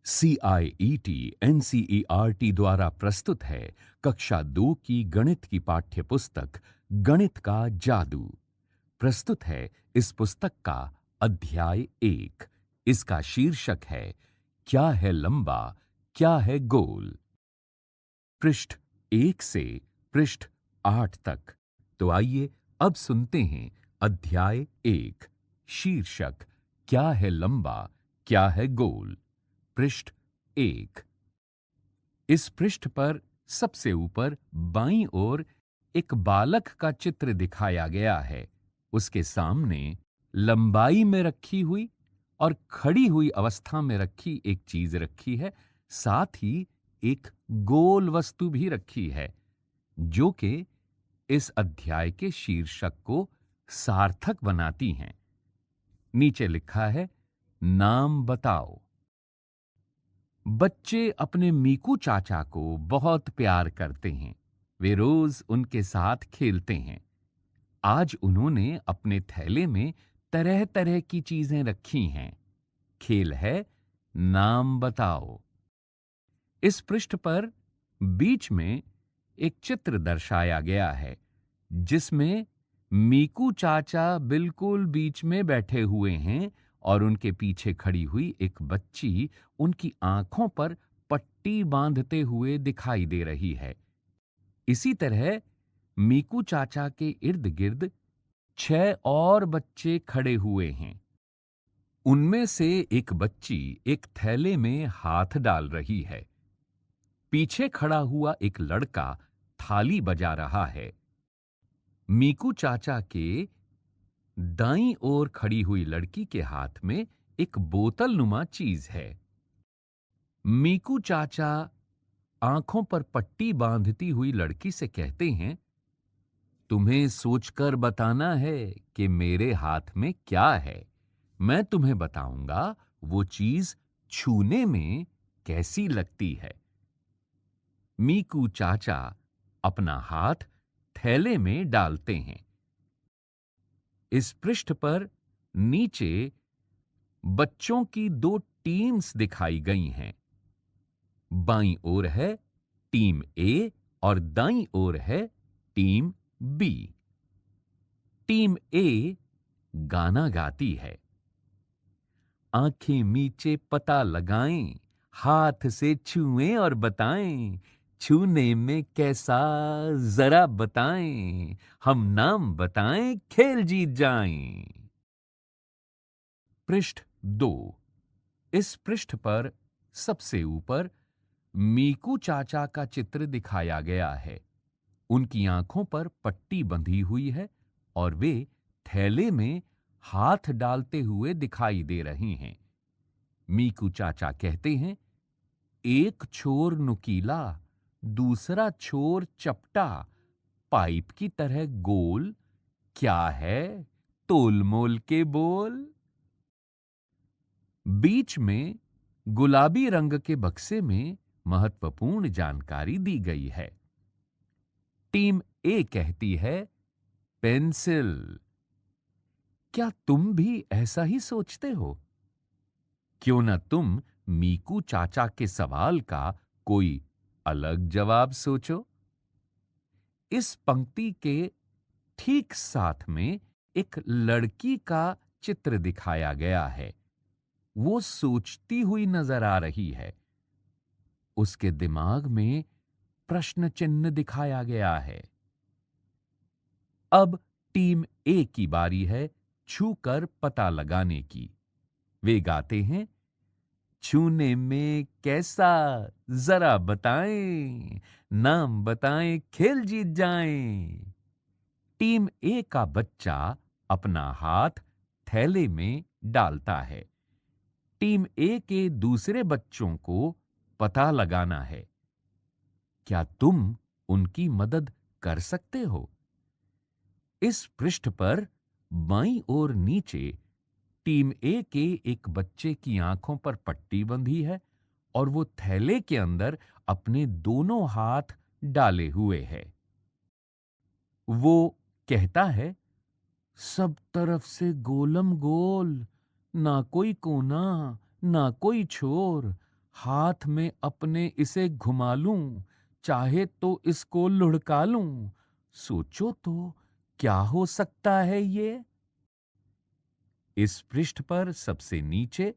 CIET NCERT द्वारा प्रस्तुत है कक्षा 2 की गणित की पाठ्य पुस्तक गणित का जादू। प्रस्तुत है इस पुस्तक का अध्याय 1। इसका शीर्षक है क्या है लंबा, क्या है गोल। पृष्ठ 1 से पृष्ठ 8 तक। तो आइए अब सुनते हैं अध्याय 1। शीर्षक क्या है लंबा, क्या है गोल। पृष्ठ 1। इस पृष्ठ पर सबसे ऊपर बाईं ओर एक बालक का चित्र दिखाया गया है। उसके सामने लंबाई में रखी हुई और खड़ी हुई अवस्था में रखी एक चीज रखी है। साथ ही एक गोल वस्तु भी रखी है, जो कि इस अध्याय के शीर्षक को सार्थक बनाती हैं। नीचे लिखा है, नाम बताओ। बच्चे अपने मीकू चाचा को बहुत प्यार करते हैं। वे रोज उनके साथ खेलते हैं। आज उन्होंने अपने थैले में तरह तरह की चीजें रखी हैं। खेल है नाम बताओ। इस पृष्ठ पर बीच में एक चित्र दर्शाया गया है, जिसमें मीकू चाचा बिल्कुल बीच में बैठे हुए हैं और उनके पीछे खड़ी हुई एक बच्ची उनकी आंखों पर पट्टी बांधते हुए दिखाई दे रही है। इसी तरह मीकू चाचा के इर्द गिर्द 6 और बच्चे खड़े हुए हैं। उनमें से एक बच्ची एक थैले में हाथ डाल रही है। पीछे खड़ा हुआ एक लड़का थाली बजा रहा है। मीकू चाचा के दाईं ओर खड़ी हुई लड़की के हाथ में एक बोतल नुमा चीज है। मीकू चाचा आंखों पर पट्टी बांधती हुई लड़की से कहते हैं, तुम्हें सोचकर बताना है कि मेरे हाथ में क्या है। मैं तुम्हें बताऊंगा वो चीज छूने में कैसी लगती है। मीकू चाचा अपना हाथ थैले में डालते हैं। इस पृष्ठ पर नीचे बच्चों की 2 टीम्स दिखाई गई हैं। बाईं ओर है टीम ए और दाईं ओर है टीम बी। टीम ए गाना गाती है। आंखें मीचे पता लगाएं, हाथ से छुएं और बताएं, छूने में कैसा जरा बताएं, हम नाम बताएं खेल जीत जाएं। पृष्ठ 2। इस पृष्ठ पर सबसे ऊपर मीकू चाचा का चित्र दिखाया गया है। उनकी आंखों पर पट्टी बंधी हुई है और वे थैले में हाथ डालते हुए दिखाई दे रही हैं। मीकू चाचा कहते हैं, एक छोर नुकीला, दूसरा छोर चपटा, पाइप की तरह गोल, क्या है तोल मोल के बोल। बीच में गुलाबी रंग के बक्से में महत्वपूर्ण जानकारी दी गई है। टीम ए कहती है, पेंसिल। क्या तुम भी ऐसा ही सोचते हो? क्यों न तुम मीकू चाचा के सवाल का कोई अलग जवाब सोचो। इस पंक्ति के ठीक साथ में एक लड़की का चित्र दिखाया गया है। वो सोचती हुई नजर आ रही है। उसके दिमाग में प्रश्न चिन्ह दिखाया गया है। अब टीम ए की बारी है छूकर पता लगाने की। वे गाते हैं, छूने में कैसा जरा बताएं, नाम बताएं खेल जीत जाएं। टीम ए का बच्चा अपना हाथ थैले में डालता है। टीम ए के दूसरे बच्चों को पता लगाना है। क्या तुम उनकी मदद कर सकते हो? इस पृष्ठ पर बाईं ओर नीचे टीम ए के एक बच्चे की आंखों पर पट्टी बंधी है और वो थैले के अंदर अपने दोनों हाथ डाले हुए है। वो कहता है, सब तरफ से गोलम गोल, ना कोई कोना, ना कोई छोर, हाथ में अपने इसे घुमा लूं, चाहे तो इसको लुढ़का लूं। सोचो तो क्या हो सकता है ये? इस पृष्ठ पर सबसे नीचे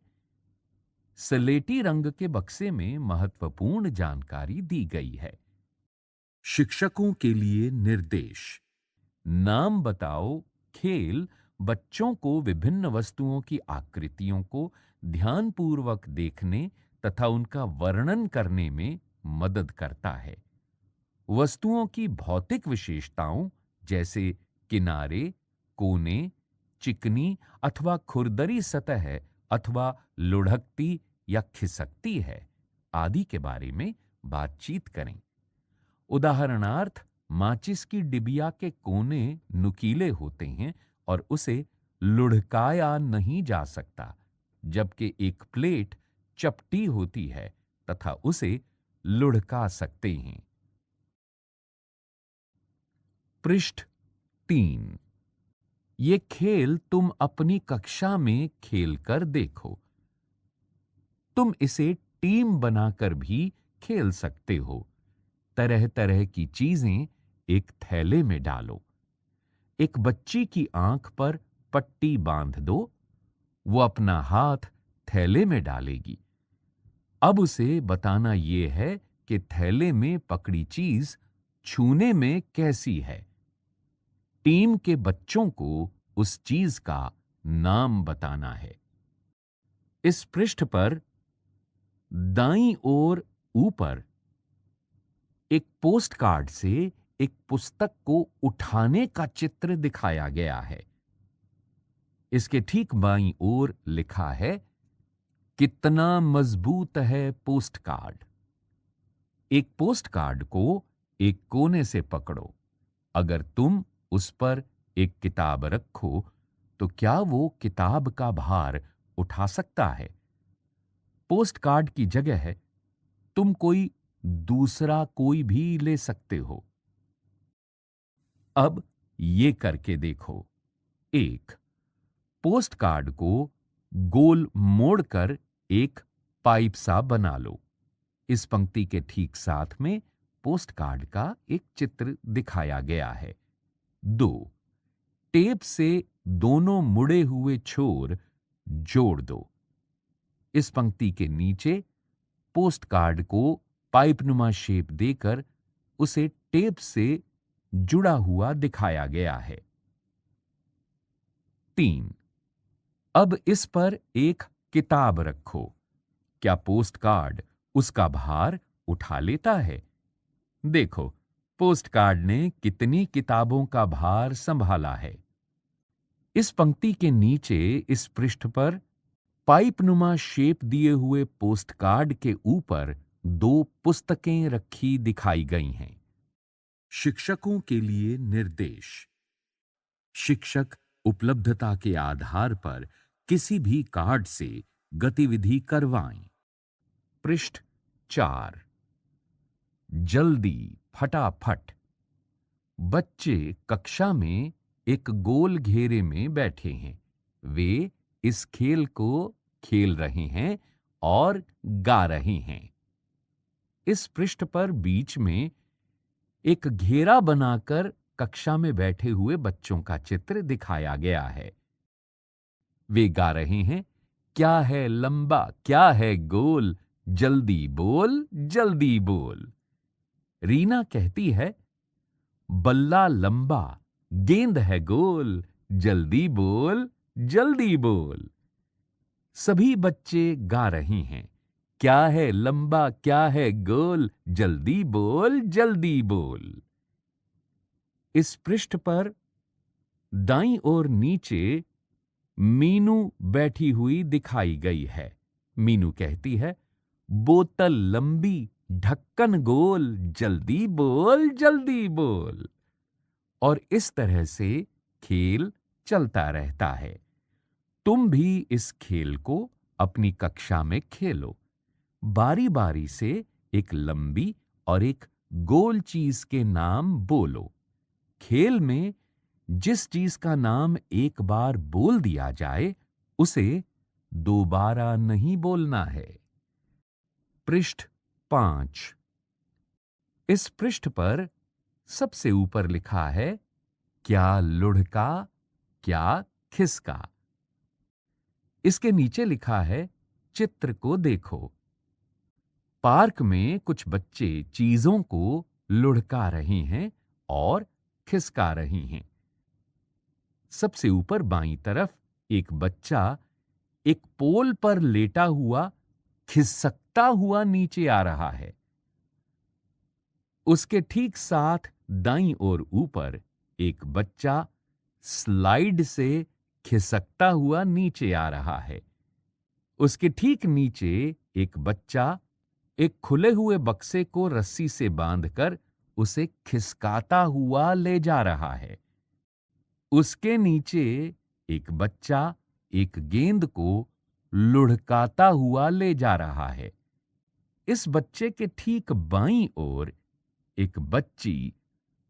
स्लेटी रंग के बक्से में महत्वपूर्ण जानकारी दी गई है। शिक्षकों के लिए निर्देश। नाम बताओ खेल बच्चों को विभिन्न वस्तुओं की आकृतियों को ध्यानपूर्वक देखने तथा उनका वर्णन करने में मदद करता है। वस्तुओं की भौतिक विशेषताओं जैसे किनारे, कोने, चिकनी अथवा खुरदरी सतह अथवा लुढ़कती या खिसकती है आदि के बारे में बातचीत करें। उदाहरणार्थ, माचिस की डिबिया के कोने नुकीले होते हैं और उसे लुढ़काया नहीं जा सकता, जबकि एक प्लेट चपटी होती है तथा उसे लुढ़का सकते हैं। पृष्ठ 3। ये खेल तुम अपनी कक्षा में खेलकर देखो। तुम इसे टीम बनाकर भी खेल सकते हो। तरह तरह की चीजें एक थैले में डालो। एक बच्ची की आंख पर पट्टी बांध दो। वो अपना हाथ थैले में डालेगी। अब उसे बताना यह है कि थैले में पकड़ी चीज छूने में कैसी है। टीम के बच्चों को उस चीज का नाम बताना है। इस पृष्ठ पर दाईं ओर ऊपर एक पोस्ट कार्ड से एक पुस्तक को उठाने का चित्र दिखाया गया है। इसके ठीक बाईं ओर लिखा है, कितना मजबूत है पोस्ट कार्ड। एक पोस्ट कार्ड को एक कोने से पकड़ो। अगर तुम उस पर एक किताब रखो तो क्या वो किताब का भार उठा सकता है? पोस्ट कार्ड की जगह तुम कोई दूसरा कोई भी ले सकते हो। अब ये करके देखो। एक, पोस्ट कार्ड को गोल मोड़कर एक पाइप सा बना लो। इस पंक्ति के ठीक साथ में पोस्ट कार्ड का एक चित्र दिखाया गया है। 2, टेप से दोनों मुड़े हुए छोर जोड़ दो। इस पंक्ति के नीचे पोस्ट कार्ड को पाइपनुमा शेप देकर उसे टेप से जुड़ा हुआ दिखाया गया है। 3, अब इस पर एक किताब रखो। क्या पोस्ट कार्ड उसका भार उठा लेता है? देखो, पोस्ट कार्ड ने कितनी किताबों का भार संभाला है। इस पंक्ति के नीचे इस पृष्ठ पर पाइपनुमा शेप दिए हुए पोस्ट कार्ड के ऊपर 2 पुस्तकें रखी दिखाई गई हैं। शिक्षकों के लिए निर्देश। शिक्षक उपलब्धता के आधार पर किसी भी कार्ड से गतिविधि करवाएं। पृष्ठ 4। जल्दी, फटाफट। बच्चे कक्षा में एक गोल घेरे में बैठे हैं। वे इस खेल को खेल रहे हैं और गा रहे हैं। इस पृष्ठ पर बीच में एक घेरा बनाकर कक्षा में बैठे हुए बच्चों का चित्र दिखाया गया है। वे गा रहे हैं, क्या है लंबा, क्या है गोल, जल्दी बोल, जल्दी बोल। रीना कहती है, बल्ला लंबा, गेंद है गोल, जल्दी बोल, जल्दी बोल। सभी बच्चे गा रहे हैं, क्या है लंबा, क्या है गोल, जल्दी बोल, जल्दी बोल। इस पृष्ठ पर दाईं ओर नीचे मीनू बैठी हुई दिखाई गई है। मीनू कहती है, बोतल लंबी, ढक्कन गोल, जल्दी बोल, जल्दी बोल। और इस तरह से खेल चलता रहता है। तुम भी इस खेल को अपनी कक्षा में खेलो। बारी बारी से एक लंबी और एक गोल चीज के नाम बोलो। खेल में जिस चीज का नाम एक बार बोल दिया जाए, उसे दोबारा नहीं बोलना है। पृष्ठ 5। इस पृष्ठ पर सबसे ऊपर लिखा है, क्या लुढ़का, क्या खिसका। इसके नीचे लिखा है, चित्र को देखो। पार्क में कुछ बच्चे चीजों को लुढ़का रहे हैं और खिसका रहे हैं। सबसे ऊपर बाईं तरफ एक बच्चा एक पोल पर लेटा हुआ खिसकता हुआ नीचे आ रहा है। उसके ठीक साथ दाईं ओर ऊपर एक बच्चा स्लाइड से खिसकता हुआ नीचे आ रहा है। उसके ठीक नीचे एक बच्चा एक खुले हुए बक्से को रस्सी से बांधकर उसे खिसकाता हुआ ले जा रहा है। उसके नीचे एक बच्चा एक गेंद को लुढ़काता हुआ ले जा रहा है। इस बच्चे के ठीक बाईं ओर एक बच्ची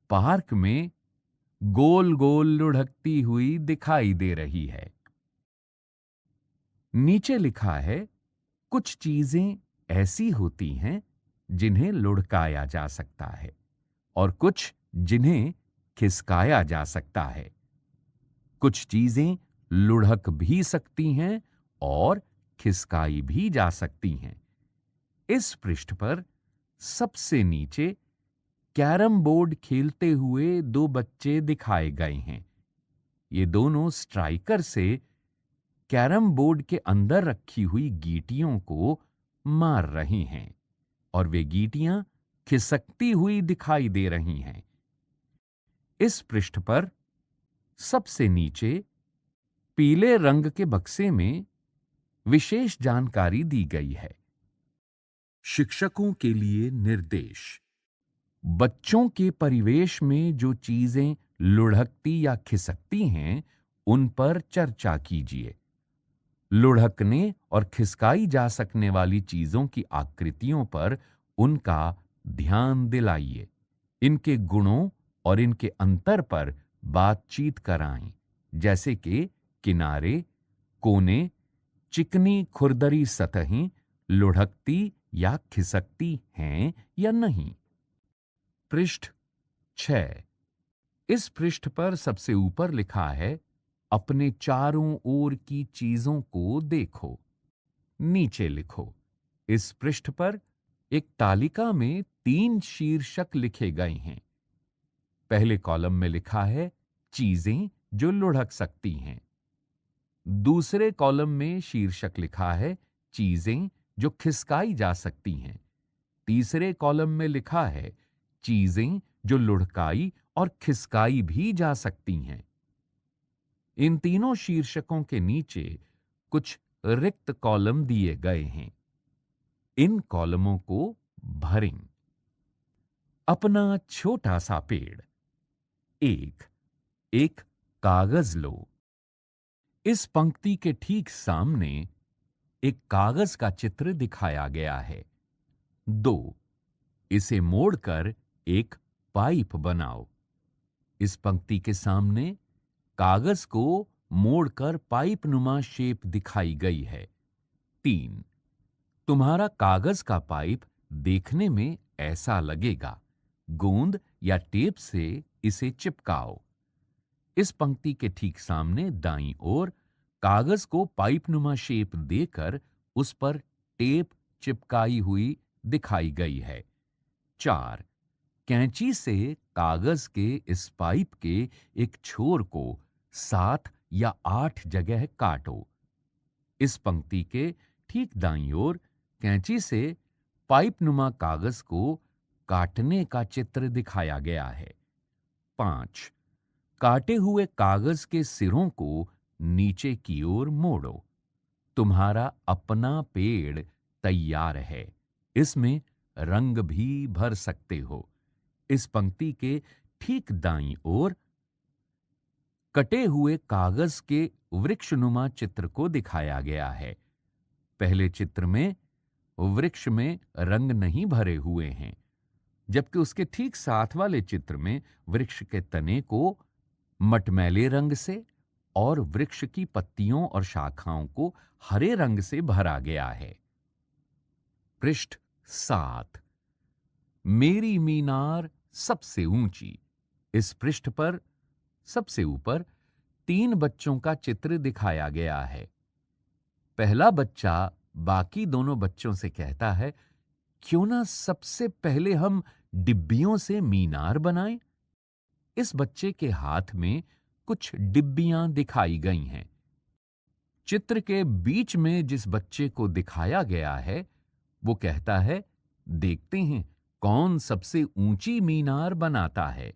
पार्क में गोल गोल लुढ़कती हुई दिखाई दे रही है। नीचे लिखा है, कुछ चीजें ऐसी होती हैं जिन्हें लुढ़काया जा सकता है और कुछ जिन्हें खिसकाया जा सकता है। कुछ चीजें लुढ़क भी सकती हैं और खिसकाई भी जा सकती हैं। इस पृष्ठ पर सबसे नीचे कैरम बोर्ड खेलते हुए दो बच्चे दिखाए गए हैं। ये दोनों स्ट्राइकर से कैरम बोर्ड के अंदर रखी हुई गीटियों को मार रहे हैं और वे गीटियां खिसकती हुई दिखाई दे रही हैं। इस पृष्ठ पर सबसे नीचे पीले रंग के बक्से में विशेष जानकारी दी गई है। शिक्षकों के लिए निर्देश। बच्चों के परिवेश में जो चीजें लुढ़कती या खिसकती हैं, उन पर चर्चा कीजिए। लुढ़कने और खिसकाई जा सकने वाली चीजों की आकृतियों पर उनका ध्यान दिलाइए। इनके गुणों और इनके अंतर पर बातचीत कराएं, जैसे कि किनारे, कोने, चिकनी खुरदरी सतहें लुढ़कती या खिसकती हैं या नहीं। पृष्ठ 6। इस पृष्ठ पर सबसे ऊपर लिखा है, अपने चारों ओर की चीजों को देखो। नीचे लिखो। इस पृष्ठ पर एक तालिका में 3 शीर्षक लिखे गए हैं। पहले कॉलम में लिखा है, चीजें जो लुढ़क सकती हैं। दूसरे कॉलम में शीर्षक लिखा है, चीजें जो खिसकाई जा सकती हैं। तीसरे कॉलम में लिखा है, चीजें जो लुढ़काई और खिसकाई भी जा सकती हैं। इन तीनों शीर्षकों के नीचे कुछ रिक्त कॉलम दिए गए हैं। इन कॉलमों को भरें। अपना छोटा सा पेड़। एक कागज लो। इस पंक्ति के ठीक सामने एक कागज का चित्र दिखाया गया है। 2, इसे मोड़कर एक पाइप बनाओ। इस पंक्ति के सामने कागज को मोड़कर पाइप नुमा शेप दिखाई गई है। 3, तुम्हारा कागज का पाइप देखने में ऐसा लगेगा। गोंद या टेप से इसे चिपकाओ। इस पंक्ति के ठीक सामने दाईं ओर कागज को पाइप नुमा शेप देकर उस पर टेप चिपकाई हुई दिखाई गई है। 4, कैंची से कागज के इस पाइप के एक छोर को 7 या 8 जगह काटो। इस पंक्ति के ठीक दाईं ओर कैंची से पाइप नुमा कागज को काटने का चित्र दिखाया गया है। 5, काटे हुए कागज के सिरों को नीचे की ओर मोड़ो। तुम्हारा अपना पेड़ तैयार है। इसमें रंग भी भर सकते हो। इस पंक्ति के ठीक दाईं ओर कटे हुए कागज के वृक्षनुमा चित्र को दिखाया गया है। पहले चित्र में वृक्ष में रंग नहीं भरे हुए हैं, जबकि उसके ठीक साथ वाले चित्र में वृक्ष के तने को मटमैले रंग से और वृक्ष की पत्तियों और शाखाओं को हरे रंग से भरा गया है। पृष्ठ 7। मेरी मीनार सबसे ऊंची। इस पृष्ठ पर सबसे ऊपर 3 बच्चों का चित्र दिखाया गया है। पहला बच्चा बाकी दोनों बच्चों से कहता है, क्यों ना सबसे पहले हम डिब्बियों से मीनार बनाएं? इस बच्चे के हाथ में कुछ डिब्बियां दिखाई गई हैं। चित्र के बीच में जिस बच्चे को दिखाया गया है, वो कहता है, देखते हैं कौन सबसे ऊंची मीनार बनाता है।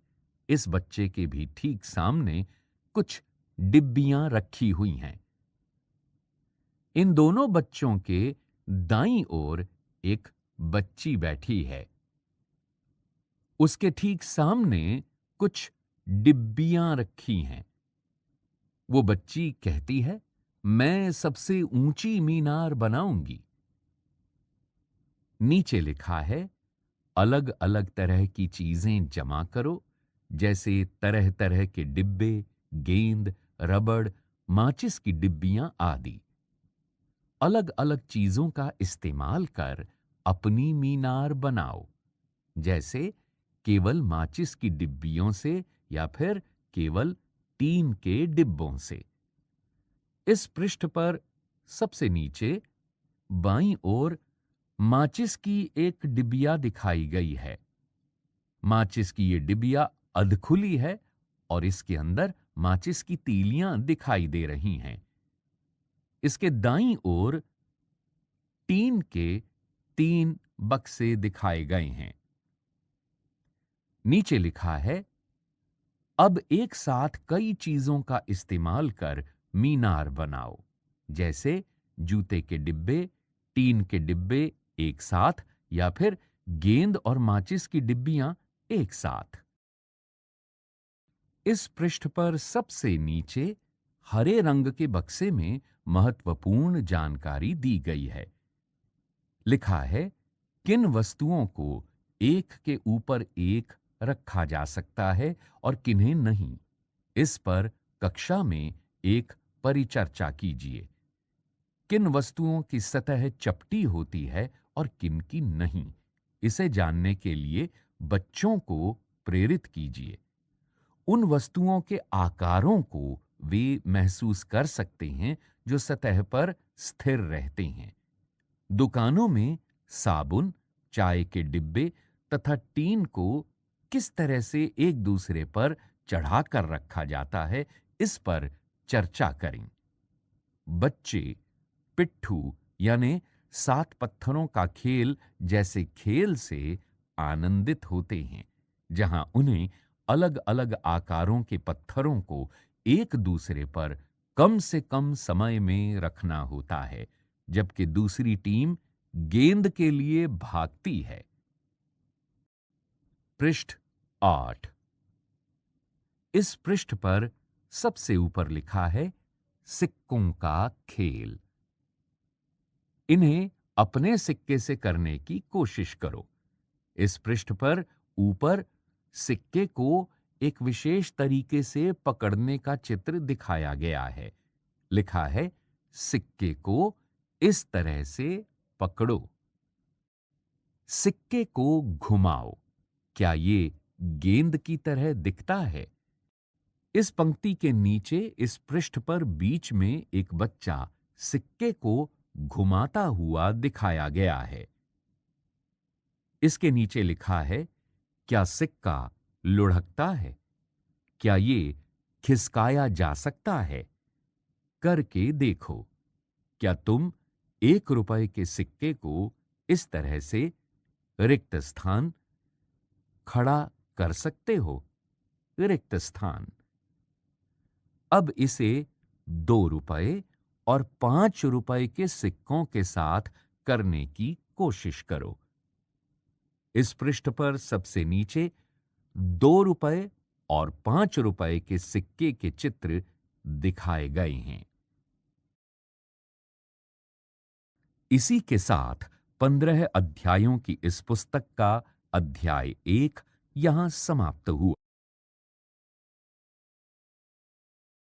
इस बच्चे के भी ठीक सामने कुछ डिब्बियां रखी हुई हैं। इन दोनों बच्चों के दाईं ओर एक बच्ची बैठी है। उसके ठीक सामने कुछ डिब्बियां रखी हैं। वो बच्ची कहती है, मैं सबसे ऊंची मीनार बनाऊंगी। नीचे लिखा है, अलग अलग तरह की चीजें जमा करो, जैसे तरह तरह के डिब्बे, गेंद, रबड़, माचिस की डिब्बियां आदि। अलग अलग चीजों का इस्तेमाल कर अपनी मीनार बनाओ, जैसे केवल माचिस की डिब्बियों से या फिर केवल टीन के डिब्बों से। इस पृष्ठ पर सबसे नीचे बाईं ओर माचिस की एक डिबिया दिखाई गई है। माचिस की ये डिबिया अधखुली है और इसके अंदर माचिस की तीलियां दिखाई दे रही हैं। इसके दाईं ओर टीन के 3 बक्से दिखाए गए हैं। नीचे लिखा है, अब एक साथ कई चीजों का इस्तेमाल कर मीनार बनाओ, जैसे जूते के डिब्बे, टीन के डिब्बे एक साथ या फिर गेंद और माचिस की डिब्बियां एक साथ। इस पृष्ठ पर सबसे नीचे हरे रंग के बक्से में महत्वपूर्ण जानकारी दी गई है। लिखा है, किन वस्तुओं को एक के ऊपर एक रखा जा सकता है और किन्हें नहीं। इस पर कक्षा में एक परिचर्चा कीजिए। किन वस्तुओं की सतह चपटी होती है और किन की नहीं, इसे जानने के लिए बच्चों को प्रेरित कीजिए। उन वस्तुओं के आकारों को वे महसूस कर सकते हैं जो सतह पर स्थिर रहते हैं। दुकानों में साबुन, चाय के डिब्बे तथा टीन को किस तरह से एक दूसरे पर चढ़ाकर रखा जाता है, इस पर चर्चा करें। बच्चे पिट्ठू यानी 7 पत्थरों का खेल जैसे खेल से आनंदित होते हैं, जहां उन्हें अलग अलग आकारों के पत्थरों को एक दूसरे पर कम से कम समय में रखना होता है, जबकि दूसरी टीम गेंद के लिए भागती है। पृष्ठ 8। इस पृष्ठ पर सबसे ऊपर लिखा है, सिक्कों का खेल। इन्हें अपने सिक्के से करने की कोशिश करो। इस पृष्ठ पर ऊपर सिक्के को एक विशेष तरीके से पकड़ने का चित्र दिखाया गया है। लिखा है, सिक्के को इस तरह से पकड़ो। सिक्के को घुमाओ। क्या ये गेंद की तरह दिखता है? इस पंक्ति के नीचे इस पृष्ठ पर बीच में एक बच्चा सिक्के को घुमाता हुआ दिखाया गया है। इसके नीचे लिखा है, क्या सिक्का लुढ़कता है? क्या ये खिसकाया जा सकता है? करके देखो। क्या तुम 1 रुपए के सिक्के को इस तरह से रिक्त स्थान खड़ा कर सकते हो? रिक्त स्थान। अब इसे 2 रुपए और 5 रुपए के सिक्कों के साथ करने की कोशिश करो। इस पृष्ठ पर सबसे नीचे 2 रुपए और 5 रुपए के सिक्के के चित्र दिखाए गए हैं। इसी के साथ 15 अध्यायों की इस पुस्तक का अध्याय 1 यहां समाप्त हुआ।